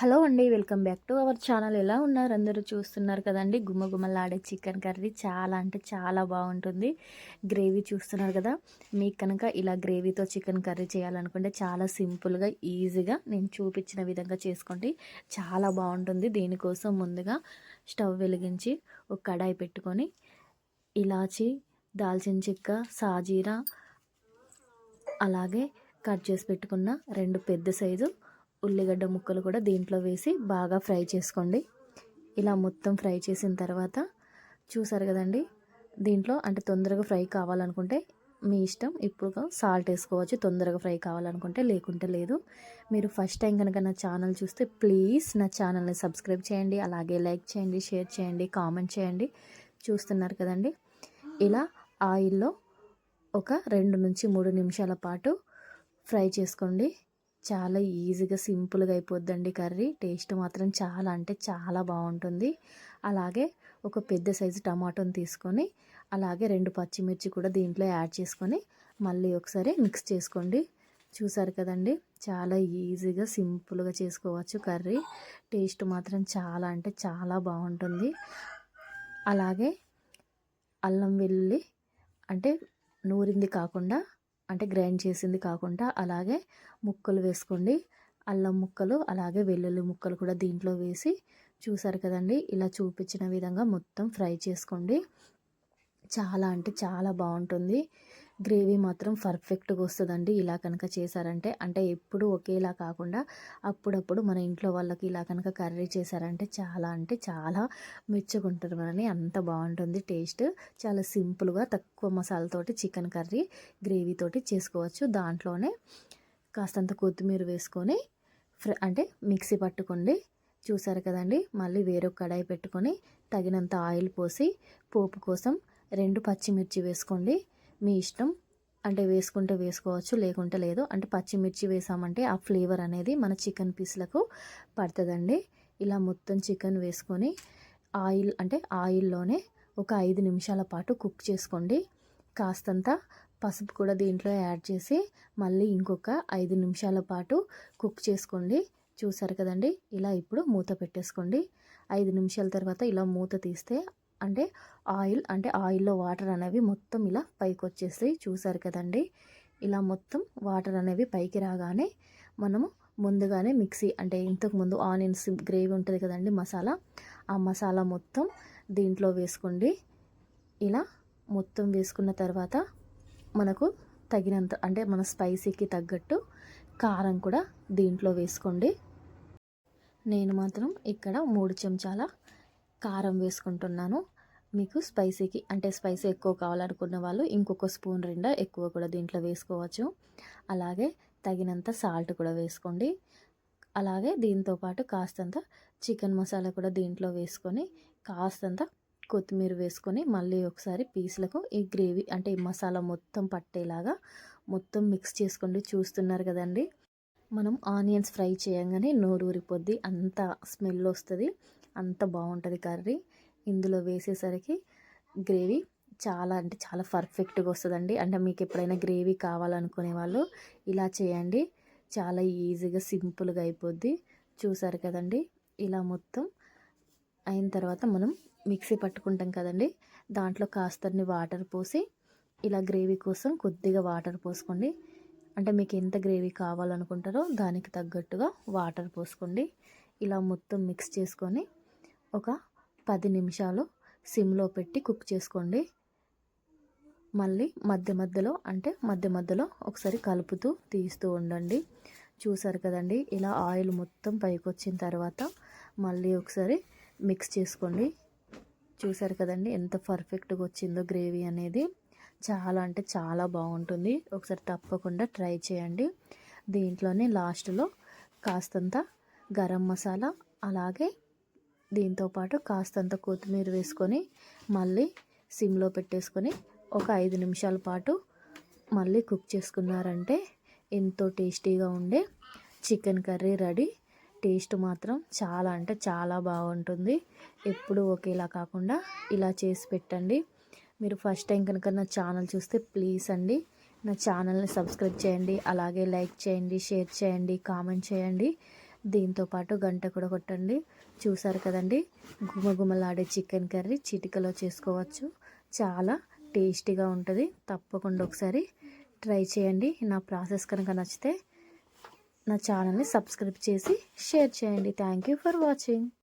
Hello అండి. Welcome back to our channel. ఎలా ఉన్నారు? అందరూ చూస్తున్నారు కదండి. గుమ్మగుమ్మలాడే చికెన్ కర్రీ చాలా అంటే చాలా బాగుంటుంది. గ్రేవీ చూస్తున్నారు కదా. మీకు కనుక ఇలా గ్రేవీతో చికెన్ కర్రీ చేయాలనుకుంటే చాలా సింపుల్గా ఈజీగా నేను చూపించిన విధంగా చేసుకోండి. చాలా బాగుంటుంది. దీనికోసం ముందుగా స్టవ్ వెలిగించి ఒక కడాయి పెట్టుకొని ఇలాచి, దాల్చిన చెక్క, సాజీరా, అలాగే కట్ చేసి పెట్టుకున్న 2 పెద్ద సైజు ఉల్లిగడ్డ ముక్కలు కూడా దీంట్లో వేసి బాగా ఫ్రై చేసుకోండి. ఇలా మొత్తం ఫ్రై చేసిన తర్వాత చూసారు కదండి. దీంట్లో అంటే తొందరగా ఫ్రై కావాలనుకుంటే మీ ఇష్టం, ఇప్పుడు సాల్ట్ వేసుకోవచ్చు తొందరగా ఫ్రై కావాలనుకుంటే, లేకుంటే లేదు. మీరు ఫస్ట్ టైం కనుక నా ఛానల్ చూస్తే ప్లీజ్ నా ఛానల్ని సబ్స్క్రైబ్ చేయండి, అలాగే లైక్ చేయండి, షేర్ చేయండి, కామెంట్ చేయండి. చూస్తున్నారు కదండి. ఇలా ఆయిల్లో ఒక 2 నుంచి 3 నిమిషాల పాటు ఫ్రై చేసుకోండి. చాలా ఈజీగా సింపుల్గా అయిపోద్దండి కర్రీ. టేస్ట్ మాత్రం చాలా అంటే చాలా బాగుంటుంది. అలాగే ఒక పెద్ద సైజు టమాటోని తీసుకొని అలాగే 2 పచ్చిమిర్చి కూడా దీంట్లో యాడ్ చేసుకొని మళ్ళీ ఒకసారి మిక్స్ చేసుకోండి. చూసారు కదండి. చాలా ఈజీగా సింపుల్గా చేసుకోవచ్చు కర్రీ. టేస్ట్ మాత్రం చాలా అంటే చాలా బాగుంటుంది. అలాగే అల్లం వెల్లుల్లి అంటే నూరింది కాకుండా, అంటే గ్రైండ్ చేసింది కాకుండా అలాగే ముక్కలు వేసుకోండి. అల్లం ముక్కలు అలాగే వెల్లుల్లి ముక్కలు కూడా దీంట్లో వేసి చూసారు కదండి. ఇలా చూపించిన విధంగా మొత్తం ఫ్రై చేసుకోండి. చాలా అంటే చాలా బాగుంటుంది. గ్రేవీ మాత్రం పర్ఫెక్ట్గా వస్తుందండి ఇలా కనుక చేశారంటే. అంటే ఎప్పుడు ఒకేలా కాకుండా అప్పుడప్పుడు మన ఇంట్లో వాళ్ళకి ఇలా కనుక కర్రీ చేశారంటే చాలా అంటే చాలా మెచ్చుకుంటారు మనని. అంత బాగుంటుంది టేస్ట్. చాలా సింపుల్గా తక్కువ మసాలాతోటి చికెన్ కర్రీ గ్రేవీతోటి చేసుకోవచ్చు. దాంట్లోనే కాస్తంత కొత్తిమీర వేసుకొని అంటే మిక్సీ పట్టుకోండి. చూసారు కదండి. మళ్ళీ వేరొక కడాయి పెట్టుకొని తగినంత ఆయిల్ పోసి పోపు కోసం 2 పచ్చిమిర్చి వేసుకోండి. మీ ఇష్టం, అంటే వేసుకుంటే వేసుకోవచ్చు, లేకుంటే లేదు. అంటే పచ్చిమిర్చి వేసామంటే ఆ ఫ్లేవర్ అనేది మన చికెన్ పీస్లకు పడుతుందండి. ఇలా మొత్తం చికెన్ వేసుకొని ఆయిల్లోనే ఒక 5 నిమిషాల పాటు కుక్ చేసుకోండి. కాస్తంత పసుపు కూడా దీంట్లో యాడ్ చేసి మళ్ళీ ఇంకొక 5 నిమిషాల పాటు కుక్ చేసుకోండి. చూసారు కదండి. ఇలా ఇప్పుడు మూత పెట్టేసుకోండి. 5 నిమిషాల తర్వాత ఇలా మూత తీస్తే అంటే ఆయిల్లో వాటర్ అనేవి మొత్తం ఇలా పైకి వచ్చేస్తాయి. చూసారు కదండి. ఇలా మొత్తం వాటర్ అనేవి పైకి రాగానే మనము ముందుగానే మిక్సీ, అంటే ఇంతకుముందు ఆనియన్స్ గ్రేవీ ఉంటుంది కదండి మసాలా, ఆ మసాలా మొత్తం దీంట్లో వేసుకోండి. ఇలా మొత్తం వేసుకున్న తర్వాత మనకు తగినంత, అంటే మన స్పైసీకి తగ్గట్టు కారం కూడా దీంట్లో వేసుకోండి. నేను మాత్రం ఇక్కడ 3 చెంచాల కారం వేసుకుంటున్నాను. మీకు స్పైసీకి, అంటే స్పైసీ ఎక్కువ కావాలనుకున్న వాళ్ళు ఇంకొక స్పూన్ నిండా ఎక్కువ కూడా దీంట్లో వేసుకోవచ్చు. అలాగే తగినంత సాల్ట్ కూడా వేసుకోండి. అలాగే దీంతోపాటు కాస్తంత చికెన్ మసాలా కూడా దీంట్లో వేసుకొని కాస్తంత కొత్తిమీర వేసుకొని మళ్ళీ ఒకసారి పీసులకు ఈ గ్రేవీ, అంటే ఈ మసాలా మొత్తం పట్టేలాగా మొత్తం మిక్స్ చేసుకోండి. చూస్తున్నారు కదండి. మనం ఆనియన్స్ ఫ్రై చేయంగానే నోరు ఊరిపోద్ది, అంత స్మెల్ వస్తుంది, అంత బాగుంటుంది కర్రీ. ఇందులో వేసేసరికి గ్రేవీ చాలా అంటే చాలా పర్ఫెక్ట్గా వస్తుందండి. అంటే మీకు ఎప్పుడైనా గ్రేవీ కావాలనుకునే వాళ్ళు ఇలా చేయండి. చాలా ఈజీగా సింపుల్గా అయిపోద్ది. చూసారు కదండి. ఇలా మొత్తం అయిన తర్వాత మనం మిక్సీ పట్టుకుంటాం కదండి, దాంట్లో కాస్తన్ని వాటర్ పోసి ఇలా గ్రేవీ కోసం కొద్దిగా వాటర్ పోసుకోండి. అంటే మీకు ఎంత గ్రేవీ కావాలనుకుంటారో దానికి తగ్గట్టుగా వాటర్ పోసుకోండి. ఇలా మొత్తం మిక్స్ చేసుకొని ఒక 10 నిమిషాలు సిమ్లో పెట్టి కుక్ చేసుకోండి. మళ్ళీ మధ్య మధ్యలో ఒకసారి కలుపుతూ తీస్తూ ఉండండి. చూసారు కదండి. ఇలా ఆయిల్ మొత్తం పైకి వచ్చిన తర్వాత మళ్ళీ ఒకసారి మిక్స్ చేసుకోండి. చూసారు కదండి ఎంత పర్ఫెక్ట్గా వచ్చిందో గ్రేవీ అనేది. చాలా అంటే చాలా బాగుంటుంది. ఒకసారి తప్పకుండా ట్రై చేయండి. దీంట్లోనే లాస్ట్లో కాస్తంత గరం మసాలా, అలాగే దీంతోపాటు కాస్తంత కొత్తిమీర వేసుకొని మళ్ళీ సిమ్లో పెట్టేసుకొని ఒక 5 నిమిషాల పాటు మళ్ళీ కుక్ చేసుకున్నారంటే ఎంతో టేస్టీగా ఉండే చికెన్ కర్రీ రెడీ. టేస్ట్ మాత్రం చాలా అంటే చాలా బాగుంటుంది. ఎప్పుడు ఒకేలా కాకుండా ఇలా చేసి పెట్టండి. మీరు ఫస్ట్ టైం కనుక నా ఛానల్ చూస్తే ప్లీజ్ అండి నా ఛానల్ని సబ్స్క్రైబ్ చేయండి, అలాగే లైక్ చేయండి, షేర్ చేయండి, కామెంట్ చేయండి. దీంతో పాటు గంట కూడా కొట్టండి. చూసారు కదండి, గుమగుమలాడే చికెన్ కర్రీ చిటికలో చేసుకోవచ్చు. చాలా టేస్టీగా ఉంటుంది. తప్పకుండా ఒకసారి ట్రై చేయండి. నా ప్రాసెస్ కనుక నచ్చితే నా ఛానల్ని సబ్స్క్రైబ్ చేసి షేర్ చేయండి. Thank you for watching.